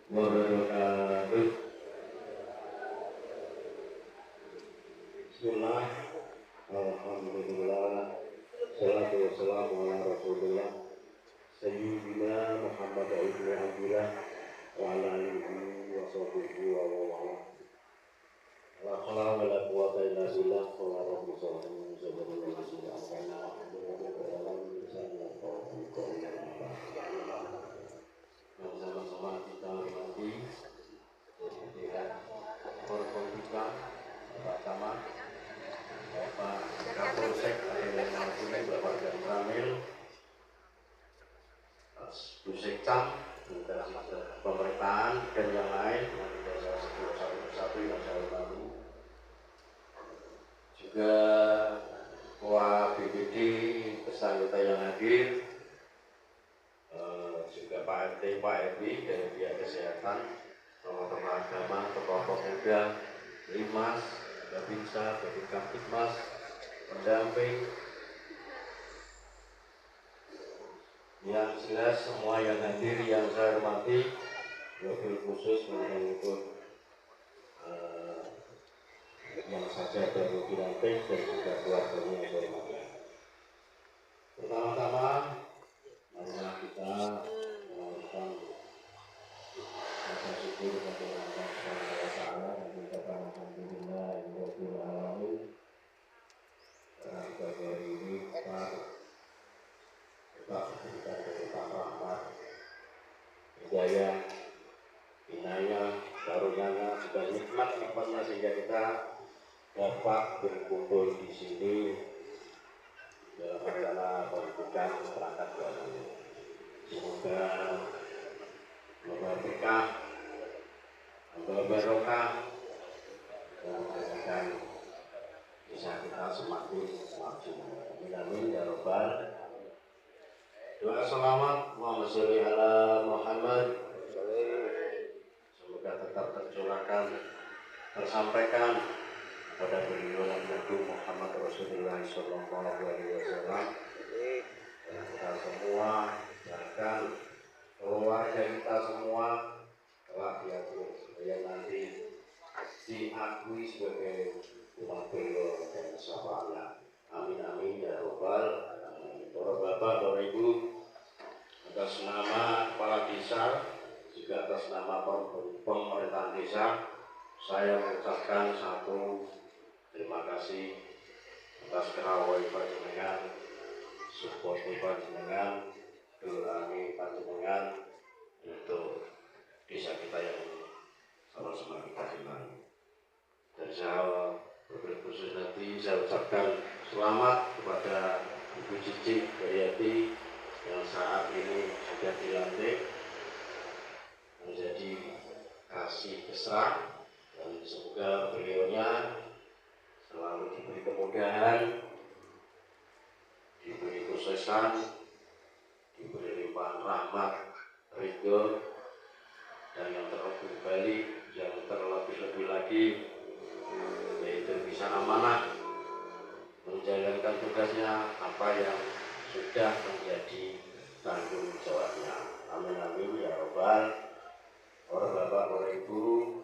wabarakatuh. Bismillah, alhamdulillah, salatu wassalamu ala rasulillah Sayyidina Muhammad ibn Abdillah wa ala alihi wa sahbihi wa wala. La haula wa la quwwata illa billah wa rabbil alamin. Sama-sama kita hormati kehadiran Forkompika pertama Bapak Kapolsek Adil Bapak dan Ramil Busekcam dalam pemerintahan dan yang lain yang saya sebut satu persatu yang saya hormati, juga Ketua BPD peserta yang hadir, juga Pak RT, Pak RW dari pihak kesehatan, tokoh-tokoh agama, tokoh pemuda, Limas, Babinsa, Babinsa Tikmas, pendamping, yang jelas semua yang hadir yang saya hormati, wabil khusus menyangkut yang saja baru dilantik dan juga keluarganya yang saya hormati. Pertama-tama, marilah kita mengucapkan rasa syukur kepada Allah Subhanahu wa taala dan mengucapkan alhamdulillah rabbil alamin. Karena pada hari ini kita diberikan keberkahan rahmat, hidayah, inayah, karunia, juga nikmat-nikmatnya sehingga kita dapat berkumpul di sini dalam acara pembukaan perangkat baru. Semoga membawa berkah, membawa barokah, dan menjadikan bisa kita semakin maju. Amin ya rabbal. Doa selamat Muhammad sholli ala Muhammad. Semoga tetap tersampaikan kepada beliau Nabi Muhammad Rasulullah Sallallahu Alaihi Wasallam dan kita semua, bahkan keluarga kita semua telah diatur supaya nanti diakui sebagai umat beliau dan syafaatnya. Amin amin ya robbal alamin. Para bapak, para ibu, atas nama kepala desa juga atas nama pemerintahan desa, saya mengucapkan satu terima kasih atas kerawai panjenengan, support panjenengan, doa panjenengan untuk desa kita yang sama-sama kita cintai. Dan saya berterima khusus nanti saya ucapkan selamat kepada Ibu Cici Garyati yang saat ini sudah dilantik menjadi kasih besar, dan semoga beliaunya selalu diberi kemudahan, diberi kesuksesan, diberi limpahan rahmat, ridho, dan yang terlebih lagi yaitu bisa amanah menjalankan tugasnya apa yang sudah menjadi tanggung jawabnya. Amin amin ya robbal. Para bapak, para ibu,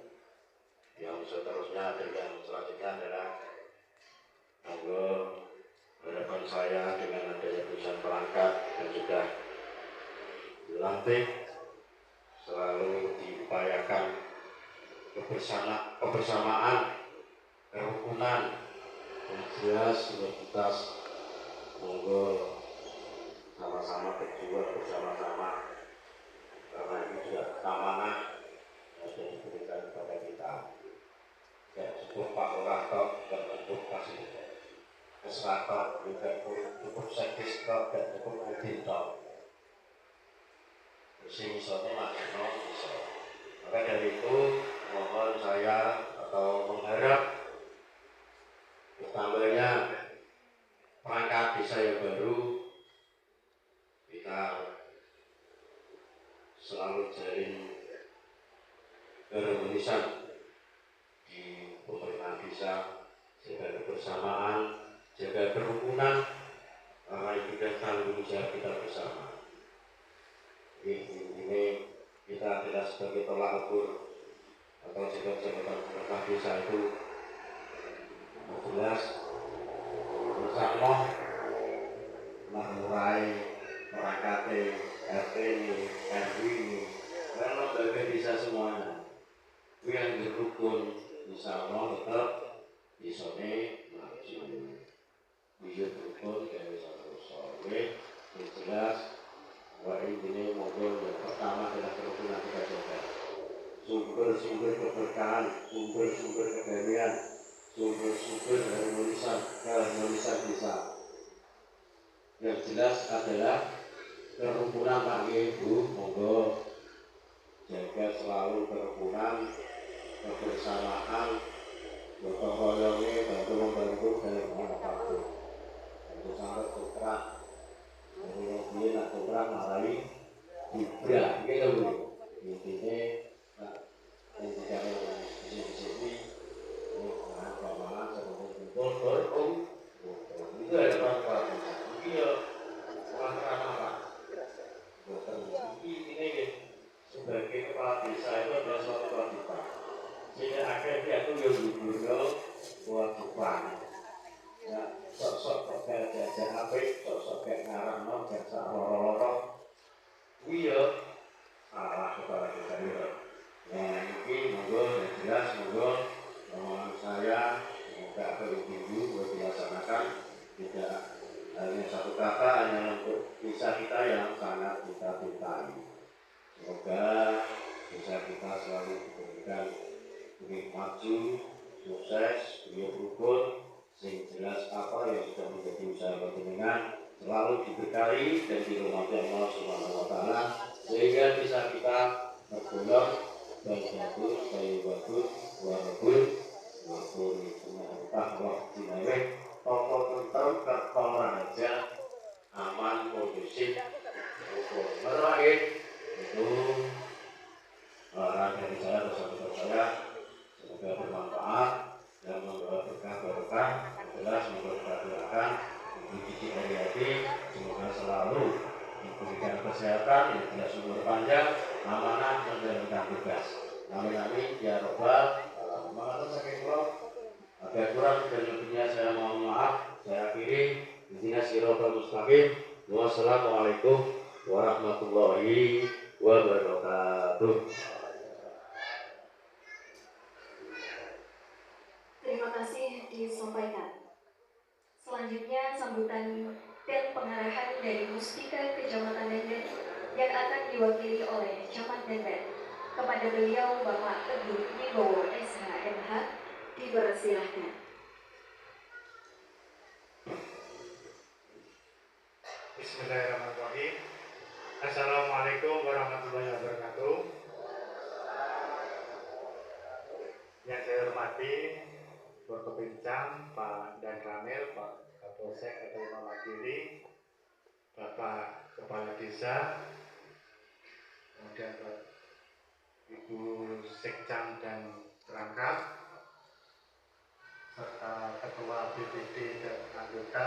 yang seterusnya dan yang selanjutnya adalah monggo harapan saya dengan adanya tulisan perangkat dan juga dilantik selalu diupayakan kebersamaan, kerukunan, dan jelas sinergitas. Monggo sama-sama berjuang bersama-sama, karena itu juga amanah yang sudah diberikan kepada kita. Tidak cukup Pak Lurah tok, tidak cukup kasih keseratok, tidak cukup sekis tok, tidak cukup adil tok. Mesti misalnya masih bisa. Maka dari itu mohon saya atau mengharap bertambahnya perangkat desa yang baru, kita selalu jalin keharmonisan di pemerintahan desa, jaga kebersamaan, jaga kerukunan, karena itu adalah tanggung jawab kita bersama. Ini kita adalah sebagai tolak ukur atau jabatan pemerintah desa itu jelas bersama mengurai perangkat RT ini, RW ini, karena lembaga desa semuanya itu yang dirukun bisa Allah tetap bisa maju bisa rukun dan bisa soleh yang jelas bahwa ini model yang pertama adalah kerukunan kita jaga sumber-sumber keberkahan, sumber-sumber kedamaian, sumber-sumber harmonisan desa yang jelas adalah kerukunan Pak Ibu. Monggo jaga selalu kerukunan, kebersamaan, gotong royongnya, bantu membantu dalam hal apapun. Bantu sampai tukrak, dari mobil nak tukrak marai dibrak, gitu Bu. Intinya, yang tidak yang di sini, ini kemana-mana, sebelum kumpul, itu ada orang-orang. Iya, orang-orang apa? Ini sebagai kepala desa itu adalah suatu kewajiban. Sehingga akhirnya itu yang dibunuh kewajiban. Ya, sok-sok kayak jajan apik, sok-sok kayak ngarang biasa lorong-lorong. Iya, salah kepala desa itu. Nah, ini monggo yang jelas monggo omongan saya semoga berhubung buat dilaksanakan tidak hanya satu kata hanya untuk desa kita yang sangat kita cintai. Semoga desa kita selalu diberikan maju, sukses, rukun, sehingga jelas apa yang sudah menjadi usaha panjenengan selalu diberkahi dan dirahmati Allah Subhanahu wa taala sehingga bisa kita tergolong baik bagus, baik bagus, walaupun Allah dinaweh toko tentang tertolong aja aman, kondusif, hukum meraih itu arahan dari saya bersama saya semoga bermanfaat dan membawa berkah jelas memperhatikan ibu cici hari-hari semoga selalu diberikan kesehatan yang tidak sumber panjang amanah menjalankan tugas amin ya robbal alamin saking kula agak kurang dan lebihnya saya mohon maaf saya akhiri intinya siratal mustaqim wassalamualaikum warahmatullahi wabarakatuh. Terima kasih disampaikan. Selanjutnya sambutan dan pengarahan dari Muspika Kecamatan Denden yang akan diwakili oleh Camat Denden. Kepada beliau Bapak Teguh Wibowo SHMH dipersilahkan. Bismillahirrahmanirrahim. Assalamualaikum warahmatullahi wabarakatuh. Yang saya hormati Forkopincam, Pak Dan Ramil, Pak Kapolsek atau mewakili Bapak Kepala Desa, kemudian Ibu Sekcam dan Perangkat, serta Ketua BPD dan anggota,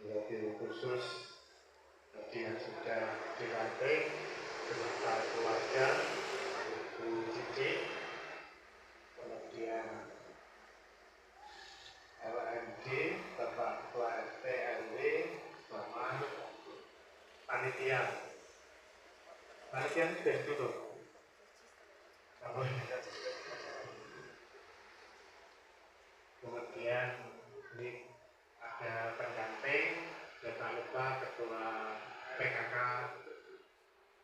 wabil khusus tadi yang sudah dilantik beserta keluarga, Ibu Cici, kemudian LMD, Bapak Ketua RT RW, sama panitia. Panitia sudah ditutup. Kemudian ini ada pendamping, jangan lupa Ketua PKK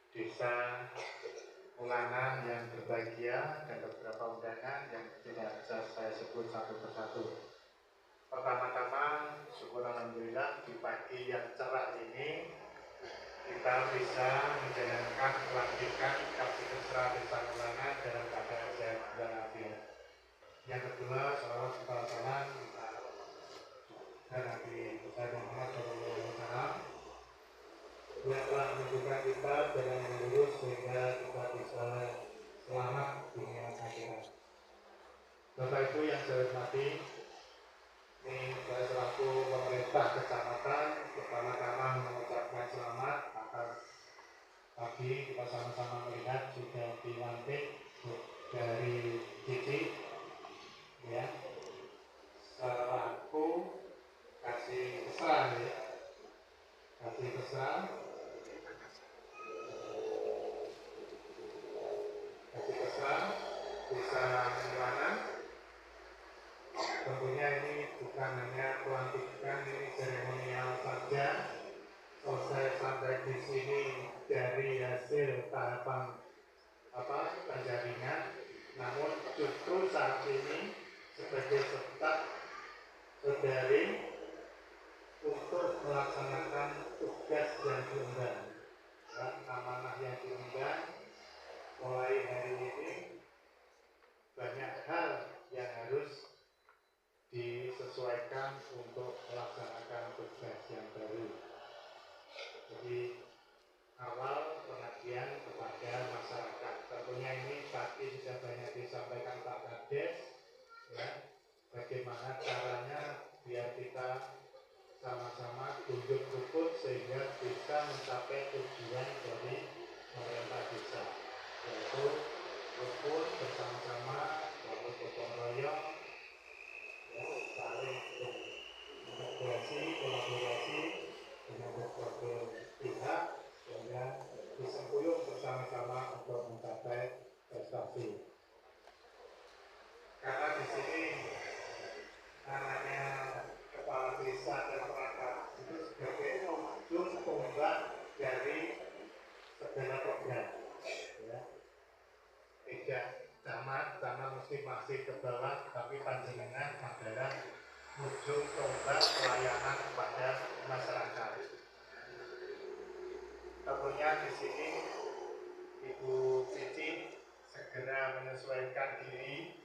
Desa Ulangan yang berbahagia dan beberapa undangan yang tidak bisa saya sebut satu persatu. Pertama-tama, syukur alhamdulillah di pagi yang cerah ini kita bisa menjalankan pelantikan Kapolsek Desa Ulangan dalam keadaan sehat walafiat. Yang kedua, salawat kepada salam kita dan Nabi Muhammad SAW yang telah menunjukkan kita jalan yang lurus sehingga kita bisa selamat dunia akhirat. Bapak Ibu yang saya hormati, ini saya selaku pemerintah kecamatan pertama-tama mengucapkan selamat atas Tadi kita sama-sama melihat sudah dilantik dari Cici, ya, selaku kasih kesal, ya, kasih kesal, bisa mana? Tentunya ini bukan hanya pelantikan, ini seremonial saja. Selesai sampai di sini dari hasil tahapan penjaringan, namun justru saat ini sebagai staf saudari untuk melaksanakan tugas yang diundang, dan amanah yang diundang mulai hari ini banyak hal yang harus disesuaikan untuk melaksanakan tugas yang baru. Jadi awal pengabdian kepada masyarakat, tentunya ini tadi sudah banyak disampaikan Pak Kades, ya, bagaimana caranya biar kita sama-sama gunjung rukun sehingga bisa mencapai tujuan dari pemerintah desa, yaitu rukun bersama-sama, lalu gotong royong, ya, saling integrasi, kolaborasi dengan berbagai pihak sehingga disempuyung bersama-sama untuk mencapai prestasi. Karena di sini namanya kepala desa dan perangkat itu sebagai ujung tombak dari segala program, ya. Tidak camat mesti masih ke bawah, tapi panjenengan adalah ujung tombak pelayanan kepada masyarakat. Tentunya di sini Ibu Cici segera menyesuaikan diri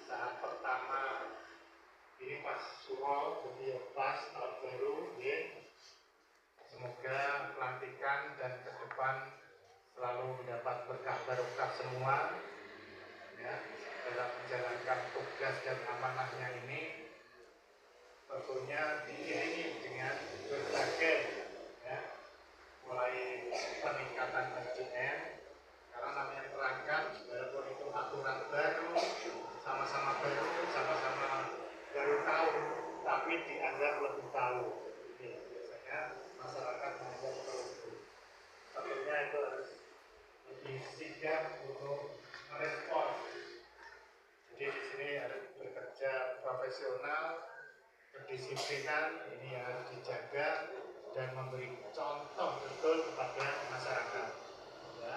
saat pertama ini pas suro, jadi pas tahun baru, ya. Semoga pelantikan dan ke depan selalu mendapat berkah barokah semua, ya, dalam menjalankan tugas dan amanahnya ini. Tentunya diiringi dengan berbagai, ya, mulai peningkatan SDM, karena namanya perangkat walaupun itu aturan baru, sama-sama baru tahu, tapi dianggap lebih tahu. Ini biasanya masyarakat menganggap perlu. Tentunya itu harus lebih sigap untuk merespon. Jadi di sini harus bekerja profesional, kedisiplinan ini harus dijaga dan memberi contoh betul kepada masyarakat, ya.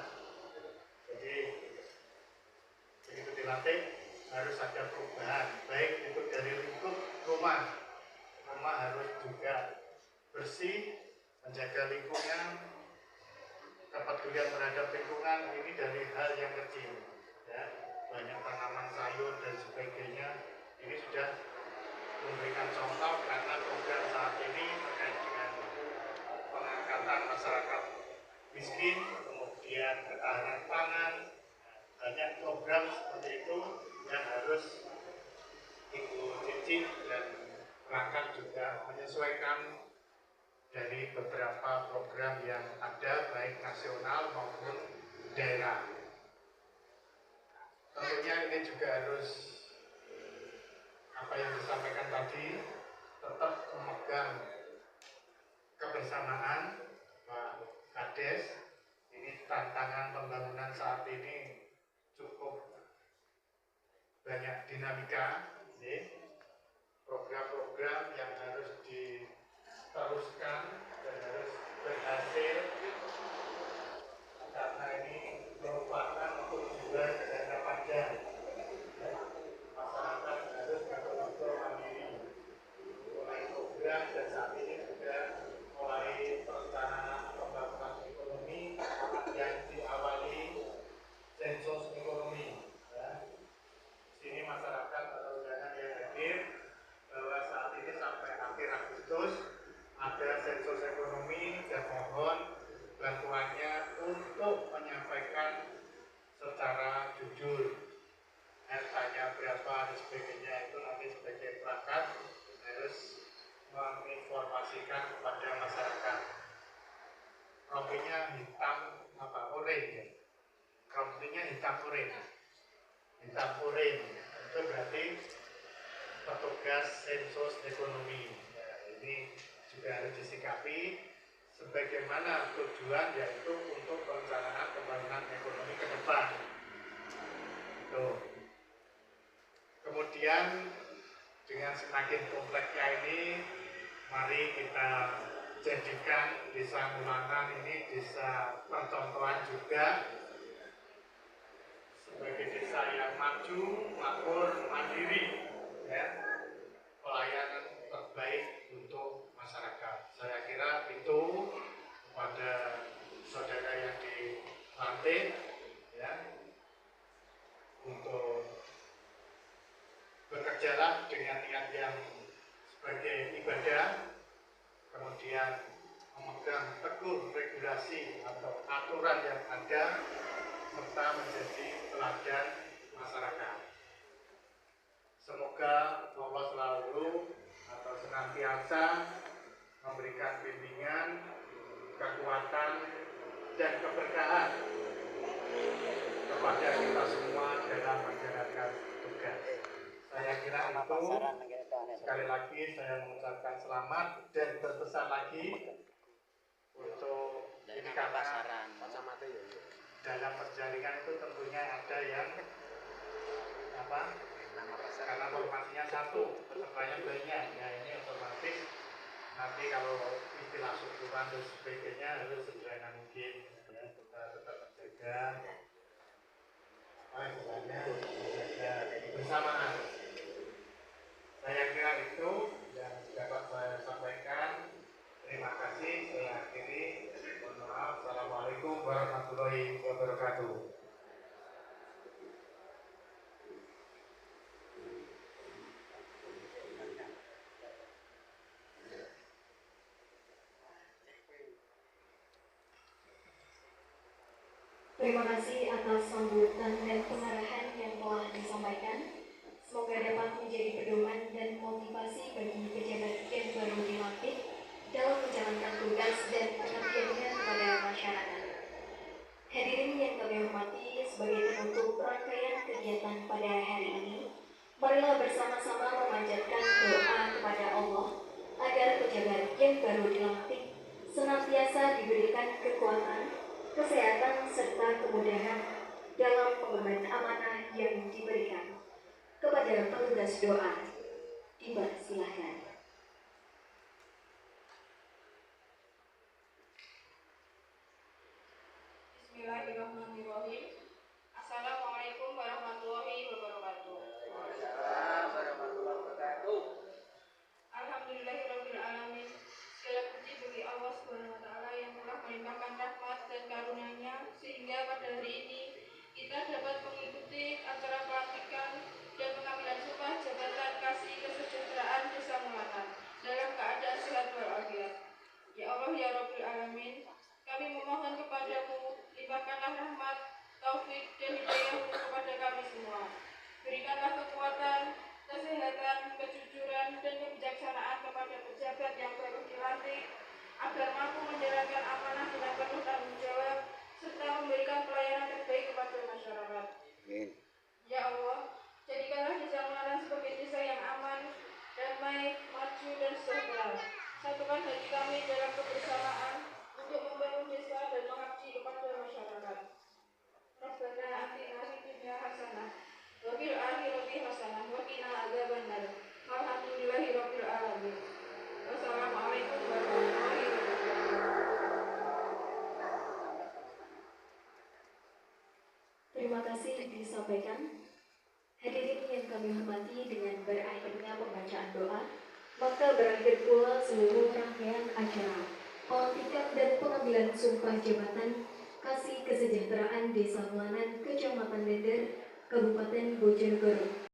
Jadi begitu dilantik harus ada perubahan, baik itu dari lingkup rumah harus juga bersih, menjaga lingkungan, kepedulian terhadap lingkungan ini dari hal yang kecil, ya, banyak tanaman sayur dan sebagainya ini sudah memberikan contoh karena program saat ini terkait dengan pengangkatan masyarakat miskin, kemudian ketahanan pangan, banyak program seperti itu yang harus Ibu Cici dan perangkat juga menyesuaikan dari beberapa program yang ada baik nasional maupun daerah. Tentunya ini juga harus apa yang disampaikan tadi, tetap memegang kebersamaan Pak Kades. Ini tantangan pembangunan saat ini cukup banyak dinamika, ya. Program-program yang harus diteruskan dan harus berhasil karena ini merupakan tujuan jangka panjang. Masyarakat harus betul-betul mandiri. Mulai program dan saat ini juga mulai perencanaan pembangunan ekonomi yang diawali sensus ekonomi. Ya. Sini masyarakat atau undangan yang hadir bahwa saat ini sampai akhir Agustus ada sensus ekonomi dan mohon bantuannya untuk menyampaikan secara jujur. Hartanya berapa dan sebagainya itu nanti sebagai perangkat harus menginformasikan kepada masyarakat. Rompinya hitam ditcampurin. Itu berarti petugas sensus ekonomi. Ya, ini juga harus disikapi sebagaimana tujuan, yaitu untuk perencanaan pembangunan ekonomi ke depan. Tuh. Kemudian dengan semakin kompleksnya ini, mari kita jadikan Desa Ngulangan ini desa percontohan juga sebagai desa yang maju, makmur, mandiri, ya, pelayanan terbaik untuk masyarakat. Saya kira itu kepada saudara yang dilantik, ya, untuk bekerjalah dengan niat yang sebagai ibadah, kemudian memegang teguh regulasi atau aturan yang ada, serta menjadi teladan masyarakat. Semoga Allah selalu atau senantiasa memberikan bimbingan, kekuatan, dan keberkahan kepada kita semua dalam menjalankan tugas. Saya kira itu. Sekali lagi saya mengucapkan selamat dan berpesan lagi untuk ini, karena dalam perjaringan itu tentunya ada yang apa? Karena formasinya satu, pesertanya banyak. Ya, ini otomatis nanti kalau istilah syukuran dan sebagainya harus sederhana mungkin, ya, kita tetap menjaga menjaga bersamaan. Saya kira itu yang dapat saya sampaikan. Terima kasih. Saya akhiri. Mohon maaf. Assalamualaikum warahmatullahi wabarakatuh. Terima kasih atas sambutan dan pengarahan yang telah disampaikan. Semoga dapat menjadi pedoman dan motivasi bagi pejabat yang baru dilantik dalam menjalankan tugas dan pengabdiannya kepada masyarakat. Hadirin yang kami hormati, sebagai penutup rangkaian kegiatan pada hari ini, marilah bersama-sama memanjatkan doa kepada Allah agar pejabat yang baru dilantik senantiasa diberikan kekuatan, kesehatan, serta kemudahan dalam mengemban amanah yang diberikan. Kepada petugas doa, dipersilahkan. Bismillahirrahmanirrahim. Assalamualaikum warahmatullahi wabarakatuh. Alhamdulillahirabbil alamin. Segala puji bagi Allah Subhanahu wa taala yang telah melimpahkan rahmat dan karunia-Nya sehingga pada hari ini kita dapat mengikuti acara pelantikan dan pengambilan sumpah jabatan Kasih Kesejahteraan Desa Ngulangan dalam keadaan sehat walafiat. Ya Allah ya Rabbil alamin, kami memohon kepadamu, limpahkanlah rahmat, taufik dan hidayah-Mu kepada kami semua. Berikanlah kekuatan, kesehatan, kejujuran dan kebijaksanaan kepada pejabat yang baru dilantik agar mampu menjalankan amanah dengan penuh tanggung jawab serta memberikan pelayanan terbaik kepada masyarakat. Ya Allah, jadikanlah Desa Ngulangan sebagai desa yang aman, damai, maju dan sejahtera. Satukan hati kami dalam kebersamaan untuk membangun desa dan mengabdi kepada masyarakat. Rabbana atina fid dunya hasanah wa fil akhirati hasanah wa qina adzabannar. Alhamdulillahirabbil alamin. Wassalamualaikum warahmatullahi wabarakatuh. Terima kasih disampaikan. Hadirin yang kami hormati, dengan berakhirnya pembacaan doa, maka berakhir pula seluruh rangkaian acara pelantikan dan pengambilan sumpah jabatan Kasih Kesejahteraan Desa Ngulangan, Kecamatan Dender, Kabupaten Bojonegoro.